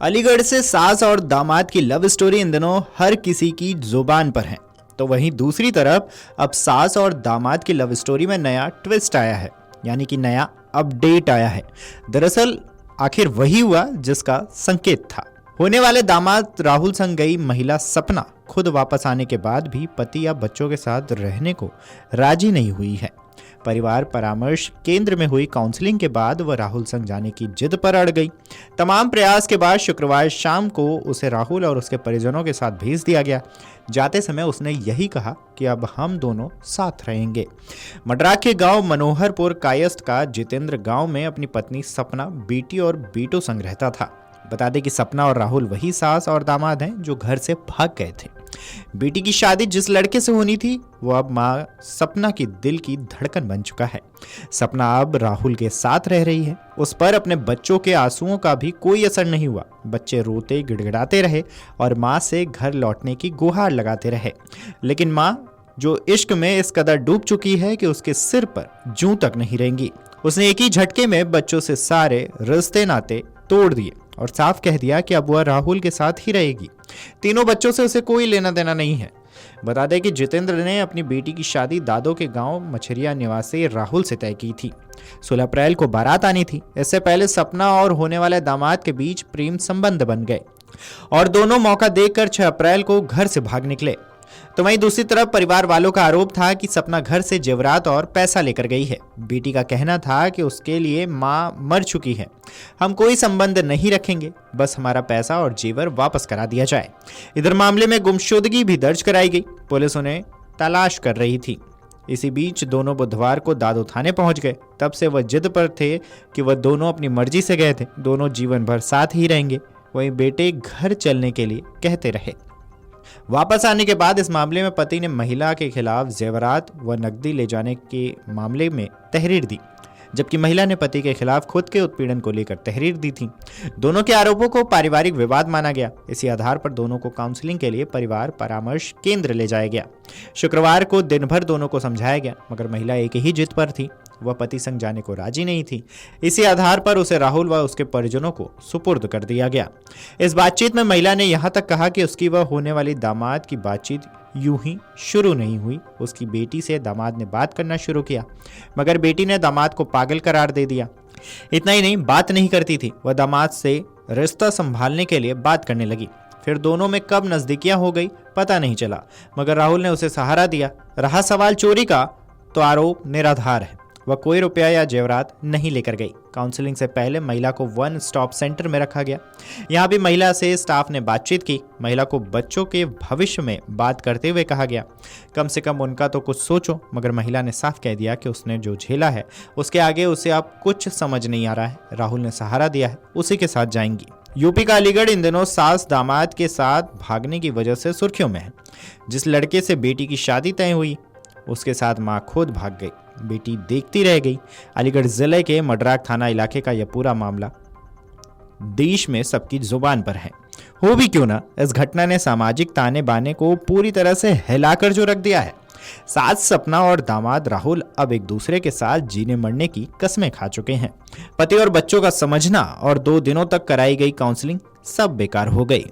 अलीगढ़ से सास और दामाद की लव स्टोरी इन दिनों हर किसी की जुबान पर है। तो वहीं दूसरी तरफ अब सास और दामाद की लव स्टोरी में नया ट्विस्ट आया है, यानी कि नया अपडेट आया है। दरअसल आखिर वही हुआ जिसका संकेत था। होने वाले दामाद राहुल संग गई महिला सपना खुद वापस आने के बाद भी पति या बच्चों के साथ रहने को राजी नहीं हुई है। परिवार परामर्श केंद्र में हुई काउंसलिंग के बाद वह राहुल संग जाने की जिद पर अड़ गई। तमाम प्रयास के बाद शुक्रवार शाम को उसे राहुल और उसके परिजनों के साथ भेज दिया गया। जाते समय उसने यही कहा कि अब हम दोनों साथ रहेंगे। मड्राक के गांव मनोहरपुर कायस्थ का जितेंद्र गांव में अपनी पत्नी सपना, बेटी और बेटों संग रहता था। बता दें कि सपना और राहुल वही सास और दामाद हैं जो घर से भाग गए थे। बेटी की शादी जिस लड़के से होनी थी वो अब मां सपना की दिल की धड़कन बन चुका है। सपना अब राहुल के साथ रह रही है। उस पर अपने बच्चों के आंसुओं का भी कोई असर नहीं हुआ। बच्चे रोते गिड़गिड़ाते रहे और मां से घर लौटने की गुहार लगाते रहे, लेकिन मां जो इश्क में इस कदर डूब चुकी है कि उसके सिर पर जूं तक नहीं रहेंगी। उसने एक ही झटके में बच्चों से सारे रिश्ते नाते तोड़ दिए और साफ कह दिया कि अब वह राहुल के साथ ही रहेगी। तीनों बच्चों से उसे कोई लेना देना नहीं है। बता दें कि जितेंद्र ने अपनी बेटी की शादी दादो के गांव मछरिया निवासी राहुल से तय की थी। 16 अप्रैल को बारात आनी थी। इससे पहले सपना और होने वाले दामाद के बीच प्रेम संबंध बन गए और दोनों मौका देखकर 6 अप्रैल को घर से भाग निकले। तो वहीं दूसरी तरफ परिवार वालों का आरोप था कि सपना घर से जेवरात और पैसा लेकर गई है। बेटी का कहना था कि उसके लिए मां मर चुकी है, हम कोई संबंध नहीं रखेंगे, बस हमारा पैसा और जेवर वापस करा दिया जाए। इधर मामले में गुमशुदगी भी दर्ज कराई गई। पुलिस उन्हें तलाश कर रही थी। इसी बीच दोनों बुधवार को दादो थाने पहुंच गए। तब से वह जिद पर थे कि वह दोनों अपनी मर्जी से गए थे, दोनों जीवन भर साथ ही रहेंगे। वहीं बेटे घर चलने के लिए कहते रहे। वापस आने के बाद इस मामले में पति ने महिला के खिलाफ जेवरात व नकदी ले जाने के मामले में तहरीर दी, जबकि महिला ने पति के खिलाफ खुद के उत्पीड़न को लेकर तहरीर दी थी। दोनों के आरोपों को पारिवारिक विवाद माना गया। इसी आधार पर दोनों को काउंसलिंग के लिए परिवार परामर्श केंद्र ले जाया गया। शुक्रवार को दिन भर दोनों को समझाया गया, मगर महिला एक ही जिद पर थी। वह पति संग जाने को राजी नहीं थी। इसी आधार पर उसे राहुल व उसके परिजनों को सुपुर्द कर दिया गया। इस बातचीत में महिला ने यहां तक कहा कि उसकी वह होने वाली दामाद की बातचीत यूं ही शुरू नहीं हुई। उसकी बेटी से दामाद ने बात करना शुरू किया, मगर बेटी ने दामाद को पागल करार दे दिया। इतना ही नहीं, बात नहीं करती थी। वह दामाद से रिश्ता संभालने के लिए बात करने लगी। फिर दोनों में कब नजदीकियां हो गई पता नहीं चला, मगर राहुल ने उसे सहारा दिया। रहा सवाल चोरी का, तो आरोप निराधार है। वह कोई रुपया या जेवरात नहीं लेकर गई। काउंसलिंग से पहले महिला को वन स्टॉप सेंटर में रखा गया। यहाँ भी महिला से स्टाफ ने बातचीत की। महिला को बच्चों के भविष्य में बात करते हुए कहा गया, कम से कम उनका तो कुछ सोचो। मगर महिला ने साफ कह दिया कि उसने जो झेला है उसके आगे उसे अब कुछ समझ नहीं आ रहा है। राहुल ने सहारा दिया है, उसी के साथ जाएंगी। यूपी का अलीगढ़ इन दिनों सास दामाद के साथ भागने की वजह से सुर्खियों में है। जिस लड़के से बेटी की शादी तय हुई उसके साथ मां खुद भाग गई, बेटी देखती रह गई। अलीगढ़ जिले के मड्राक थाना इलाके का यह पूरा मामला देश में सबकी जुबान पर है। हो भी क्यों ना, इस घटना ने सामाजिक ताने बाने को पूरी तरह से हिलाकर जो रख दिया है। सास सपना और दामाद राहुल अब एक दूसरे के साथ जीने मरने की कस्में खा चुके हैं। पति और बच्चों का समझना और 2 दिनों तक कराई गई काउंसलिंग सब बेकार हो गई।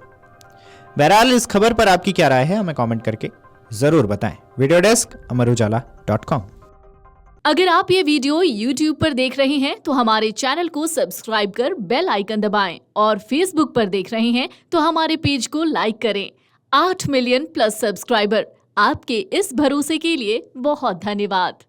बहरहाल इस खबर पर आपकी क्या राय है, हमें कमेंट करके जरूर बताएं। Video desk amarujala.com। अगर आप ये वीडियो YouTube पर देख रहे हैं तो हमारे चैनल को सब्सक्राइब कर बेल आइकन दबाएं और Facebook पर देख रहे हैं तो हमारे पेज को लाइक करें। 8 मिलियन प्लस सब्सक्राइबर, आपके इस भरोसे के लिए बहुत धन्यवाद।